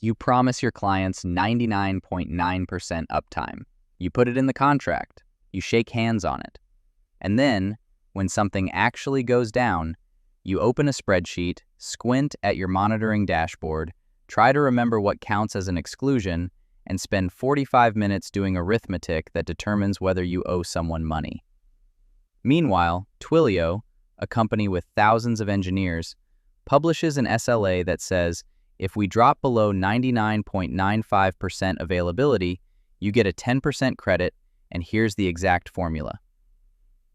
You promise your clients 99.9% uptime. You put it in the contract. You shake hands on it. And then, when something actually goes down, you open a spreadsheet, squint at your monitoring dashboard, try to remember what counts as an exclusion, and spend 45 minutes doing arithmetic that determines whether you owe someone money. Meanwhile, Twilio, a company with thousands of engineers, publishes an SLA that says, if we drop below 99.95% availability, you get a 10% credit, and here's the exact formula.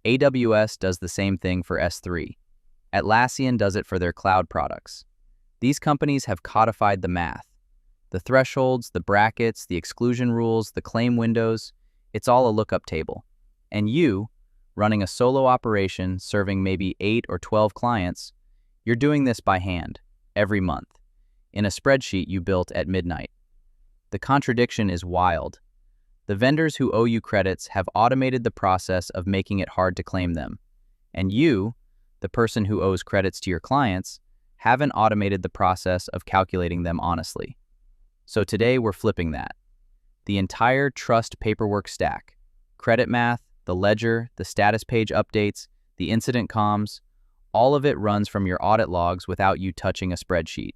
AWS does the same thing for S3. Atlassian does it for their cloud products. These companies have codified the math. The thresholds, the brackets, the exclusion rules, the claim windows, it's all a lookup table. And you, running a solo operation serving maybe 8 or 12 clients, you're doing this by hand, every month, in a spreadsheet you built at midnight. The contradiction is wild. The vendors who owe you credits have automated the process of making it hard to claim them. And you, the person who owes credits to your clients, haven't automated the process of calculating them honestly. So today we're flipping that. The entire trust paperwork stack, credit math, the ledger, the status page updates, the incident comms, all of it runs from your audit logs without you touching a spreadsheet.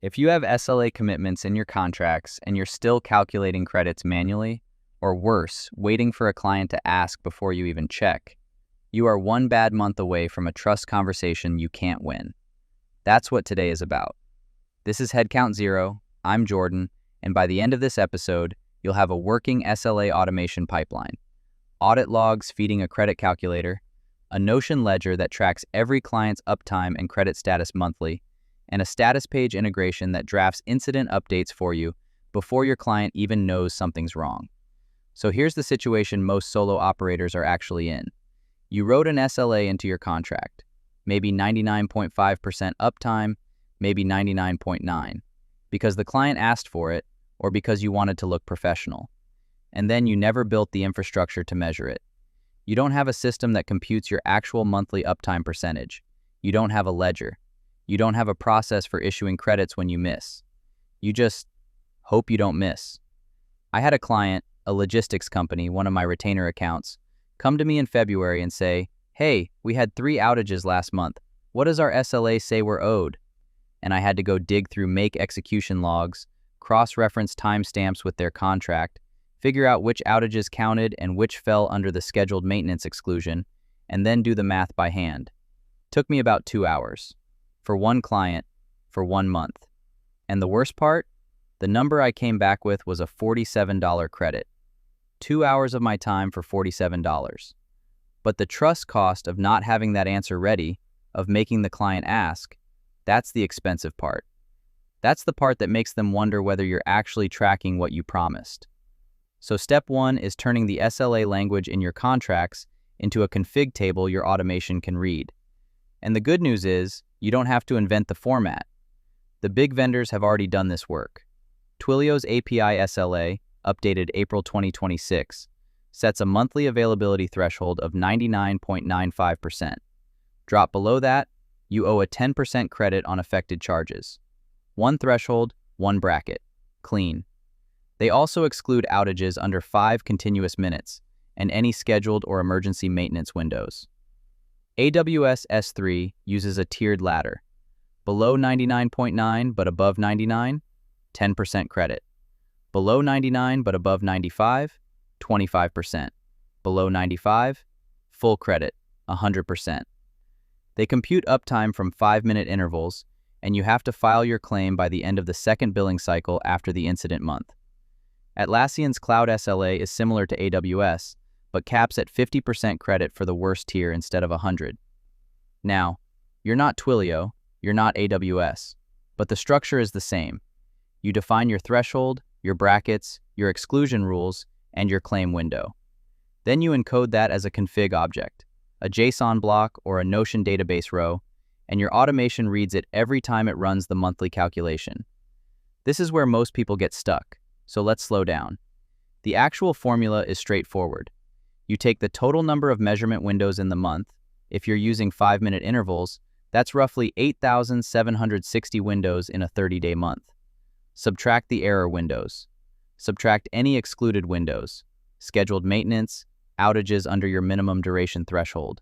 If you have SLA commitments in your contracts and you're still calculating credits manually, or worse, waiting for a client to ask before you even check, you are one bad month away from a trust conversation you can't win. That's what today is about. This is Headcount Zero, I'm Jordan, and by the end of this episode, you'll have a working SLA automation pipeline, audit logs feeding a credit calculator, a Notion ledger that tracks every client's uptime and credit status monthly, and a status page integration that drafts incident updates for you before your client even knows something's wrong. So here's the situation most solo operators are actually in. You wrote an SLA into your contract, maybe 99.5% uptime, maybe 99.9%, because the client asked for it or because you wanted to look professional. And then you never built the infrastructure to measure it. You don't have a system that computes your actual monthly uptime percentage. You don't have a ledger. You don't have a process for issuing credits when you miss. You just hope you don't miss. I had a client, a logistics company, one of my retainer accounts, come to me in February and say, "Hey, we had 3 outages last month. What does our SLA say we're owed?" And I had to go dig through make execution logs, cross-reference timestamps with their contract, figure out which outages counted and which fell under the scheduled maintenance exclusion, and then do the math by hand. Took me about 2 hours. For one client, for 1 month. And the worst part? The number I came back with was a $47 credit. 2 hours of my time for $47. But the trust cost of not having that answer ready, of making the client ask, that's the expensive part. That's the part that makes them wonder whether you're actually tracking what you promised. So step 1 is turning the SLA language in your contracts into a config table your automation can read. And the good news is, you don't have to invent the format. The big vendors have already done this work. Twilio's API SLA, updated April 2026, sets a monthly availability threshold of 99.95%. Drop below that, you owe a 10% credit on affected charges. One threshold, one bracket. Clean. They also exclude outages under 5 continuous minutes and any scheduled or emergency maintenance windows. AWS S3 uses a tiered ladder. Below 99.9 but above 99, 10% credit. Below 99 but above 95, 25%. Below 95, full credit, 100%. They compute uptime from 5-minute intervals, and you have to file your claim by the end of the second billing cycle after the incident month. Atlassian's Cloud SLA is similar to AWS, but caps at 50% credit for the worst tier instead of 100. Now, you're not Twilio, you're not AWS, but the structure is the same. You define your threshold, your brackets, your exclusion rules, and your claim window. Then you encode that as a config object, a JSON block or a Notion database row, and your automation reads it every time it runs the monthly calculation. This is where most people get stuck, so let's slow down. The actual formula is straightforward. You take the total number of measurement windows in the month. If you're using 5-minute intervals, that's roughly 8,760 windows in a 30-day month. Subtract the error windows. Subtract any excluded windows, scheduled maintenance, outages under your minimum duration threshold.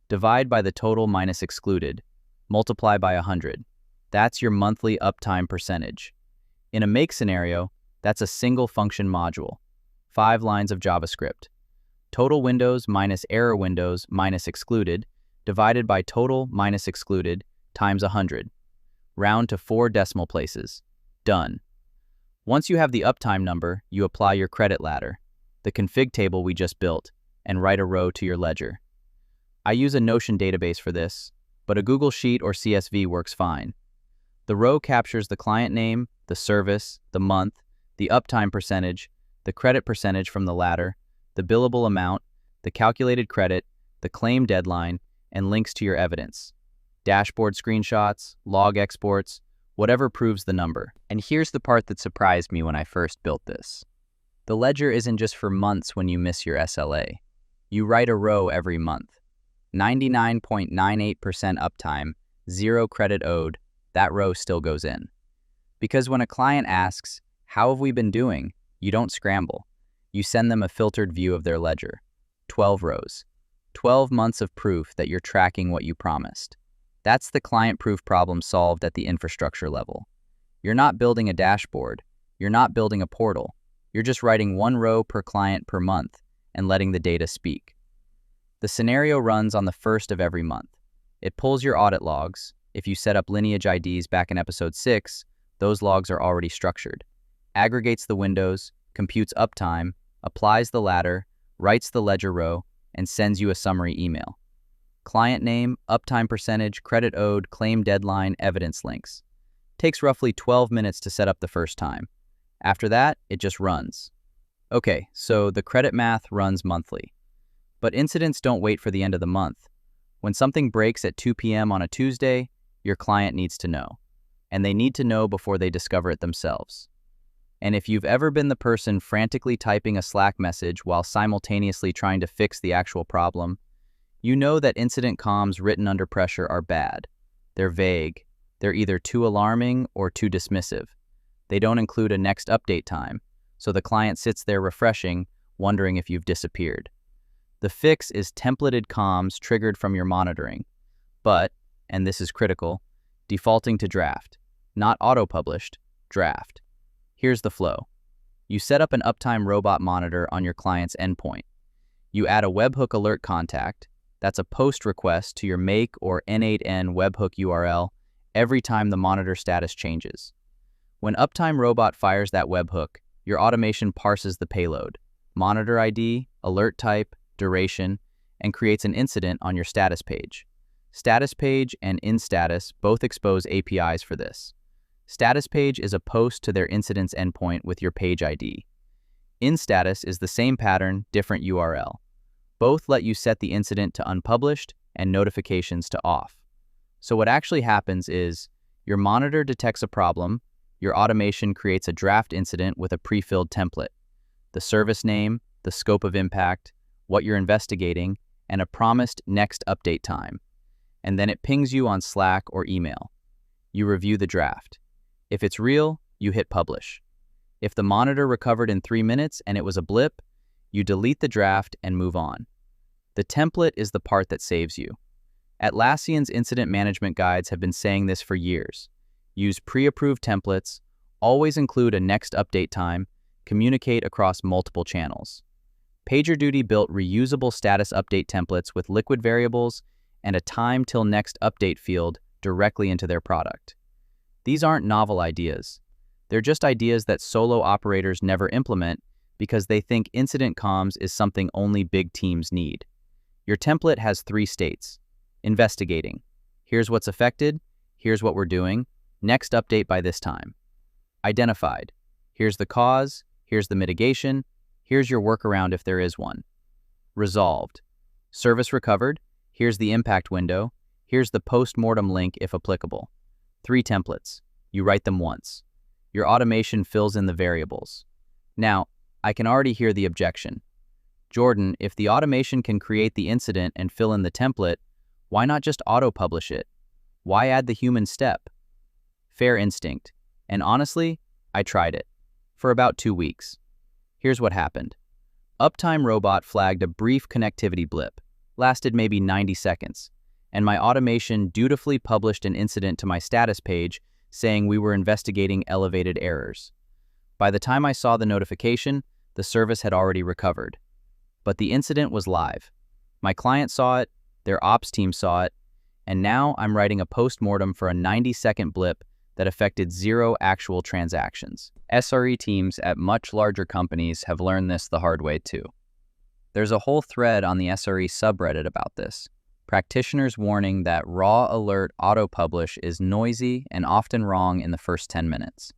Divide by the total minus excluded. Multiply by 100. That's your monthly uptime percentage. In a make scenario, that's a single function module. 5 lines of JavaScript. Total windows minus error windows minus excluded, divided by total minus excluded, times 100. Round to 4 decimal places. Done. Once you have the uptime number, you apply your credit ladder, the config table we just built, and write a row to your ledger. I use a Notion database for this, but a Google Sheet or CSV works fine. The row captures the client name, the service, the month, the uptime percentage, the credit percentage from the ladder, the billable amount, the calculated credit, the claim deadline, and links to your evidence. Dashboard screenshots, log exports, whatever proves the number. And here's the part that surprised me when I first built this. The ledger isn't just for months when you miss your SLA. You write a row every month. 99.98% uptime, 0 credit owed, that row still goes in. Because when a client asks, "How have we been doing?" you don't scramble. You send them a filtered view of their ledger. 12 rows. 12 months of proof that you're tracking what you promised. That's the client-proof problem solved at the infrastructure level. You're not building a dashboard. You're not building a portal. You're just writing 1 row per client per month and letting the data speak. The scenario runs on the 1st of every month. It pulls your audit logs. If you set up lineage IDs back in episode 6, those logs are already structured. Aggregates the windows, computes uptime, applies the ladder, writes the ledger row, and sends you a summary email. Client name, uptime percentage, credit owed, claim deadline, evidence links. Takes roughly 12 minutes to set up the first time. After that, it just runs. Okay, so the credit math runs monthly. But incidents don't wait for the end of the month. When something breaks at 2 p.m. on a Tuesday, your client needs to know. And they need to know before they discover it themselves. And if you've ever been the person frantically typing a Slack message while simultaneously trying to fix the actual problem, you know that incident comms written under pressure are bad. They're vague. They're either too alarming or too dismissive. They don't include a next update time, so the client sits there refreshing, wondering if you've disappeared. The fix is templated comms triggered from your monitoring, but, and this is critical, defaulting to draft, not auto-published, draft. Here's the flow. You set up an uptime robot monitor on your client's endpoint. You add a webhook alert contact. That's a post request to your make or N8N webhook URL every time the monitor status changes. When Uptime Robot fires that webhook, your automation parses the payload, monitor ID, alert type, duration, and creates an incident on your status page. Status page and InStatus both expose APIs for this. Status page is a post to their incident's endpoint with your page ID. InStatus is the same pattern, different URL. Both let you set the incident to unpublished and notifications to off. So what actually happens is, your monitor detects a problem, your automation creates a draft incident with a pre-filled template, the service name, the scope of impact, what you're investigating, and a promised next update time. And then it pings you on Slack or email. You review the draft. If it's real, you hit publish. If the monitor recovered in 3 minutes and it was a blip, you delete the draft and move on. The template is the part that saves you. Atlassian's incident management guides have been saying this for years. Use pre-approved templates, always include a next update time, communicate across multiple channels. PagerDuty built reusable status update templates with liquid variables and a time till next update field directly into their product. These aren't novel ideas. They're just ideas that solo operators never implement because they think incident comms is something only big teams need. Your template has 3 states. Investigating. Here's what's affected. Here's what we're doing. Next update by this time. Identified. Here's the cause. Here's the mitigation. Here's your workaround if there is one. Resolved. Service recovered. Here's the impact window. Here's the post-mortem link if applicable. 3 templates. You write them once. Your automation fills in the variables. Now, I can already hear the objection. Jordan, if the automation can create the incident and fill in the template, why not just auto-publish it? Why add the human step? Fair instinct. And honestly, I tried it. For about 2 weeks. Here's what happened. Uptime Robot flagged a brief connectivity blip, lasted maybe 90 seconds, and my automation dutifully published an incident to my status page saying we were investigating elevated errors. By the time I saw the notification, the service had already recovered. But the incident was live. My client saw it, their ops team saw it, and now I'm writing a post-mortem for a 90-second blip that affected 0 actual transactions. SRE teams at much larger companies have learned this the hard way too. There's a whole thread on the SRE subreddit about this. Practitioners warning that raw alert auto-publish is noisy and often wrong in the first 10 minutes.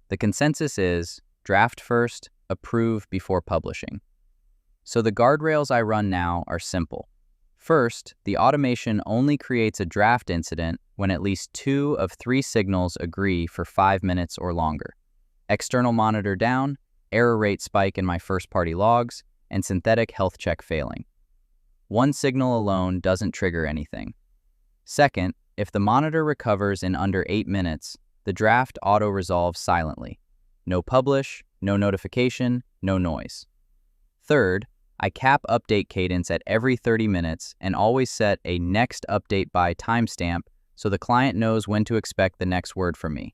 The consensus is draft first, approve before publishing. So the guardrails I run now are simple. First, the automation only creates a draft incident when at least 2 of 3 signals agree for 5 minutes or longer. External monitor down, error rate spike in my first-party logs, and synthetic health check failing. 1 signal alone doesn't trigger anything. Second, if the monitor recovers in under 8 minutes, the draft auto-resolves silently. No publish, no notification, no noise. Third, I cap update cadence at every 30 minutes and always set a next update by timestamp so the client knows when to expect the next word from me.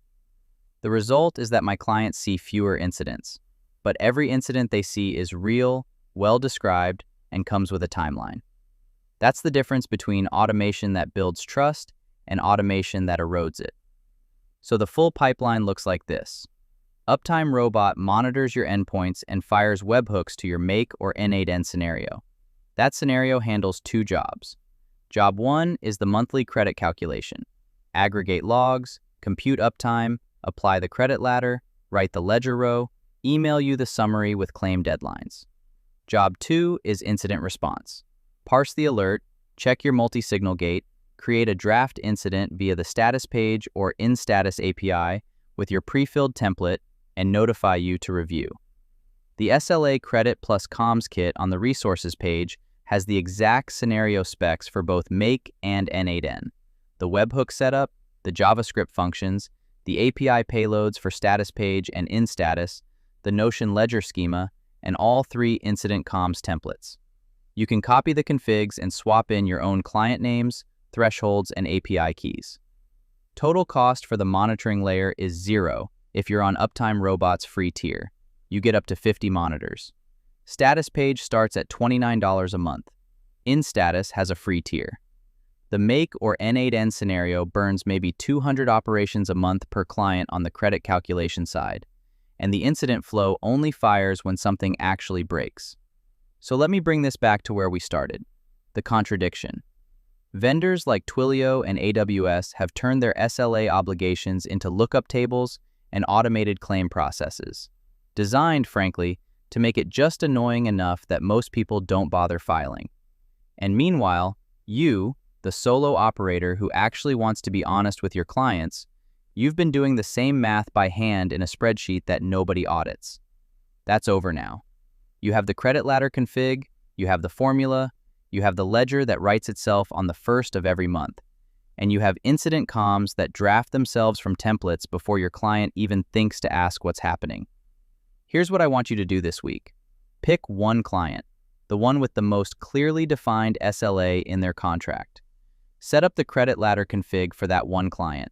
The result is that my clients see fewer incidents, but every incident they see is real, well-described, and comes with a timeline. That's the difference between automation that builds trust and automation that erodes it. So the full pipeline looks like this. Uptime Robot monitors your endpoints and fires webhooks to your make or N8N scenario. That scenario handles 2 jobs. Job 1 is the monthly credit calculation. Aggregate logs, compute uptime, apply the credit ladder, write the ledger row, email you the summary with claim deadlines. Job 2 is incident response. Parse the alert, check your multi-signal gate, create a draft incident via the status page or in-status API with your pre-filled template, and notify you to review. The SLA Credit plus Comms Kit on the resources page has the exact scenario specs for both Make and N8N, the webhook setup, the JavaScript functions, the API payloads for status page and in-status, the Notion ledger schema, and all 3 incident comms templates. You can copy the configs and swap in your own client names, thresholds, and API keys. Total cost for the monitoring layer is 0 if you're on Uptime Robot's free tier. You get up to 50 monitors. Status page starts at $29 a month. In-status has a free tier. The Make or N8N scenario burns maybe 200 operations a month per client on the credit calculation side, and the incident flow only fires when something actually breaks. So let me bring this back to where we started, the contradiction. Vendors like Twilio and AWS have turned their SLA obligations into lookup tables and automated claim processes, designed, frankly, to make it just annoying enough that most people don't bother filing. And meanwhile, you, the solo operator who actually wants to be honest with your clients, you've been doing the same math by hand in a spreadsheet that nobody audits. That's over now. You have the credit ladder config, you have the formula, you have the ledger that writes itself on the 1st of every month, and you have incident comms that draft themselves from templates before your client even thinks to ask what's happening. Here's what I want you to do this week. Pick one client, the one with the most clearly defined SLA in their contract. Set up the credit ladder config for that one client.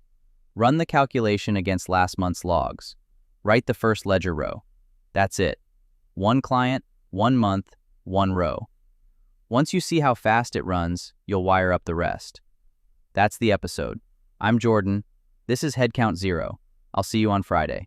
Run the calculation against last month's logs. Write the first ledger row. That's it. One client, 1 month, 1 row. Once you see how fast it runs, you'll wire up the rest. That's the episode. I'm Jordan. This is Headcount 0. I'll see you on Friday.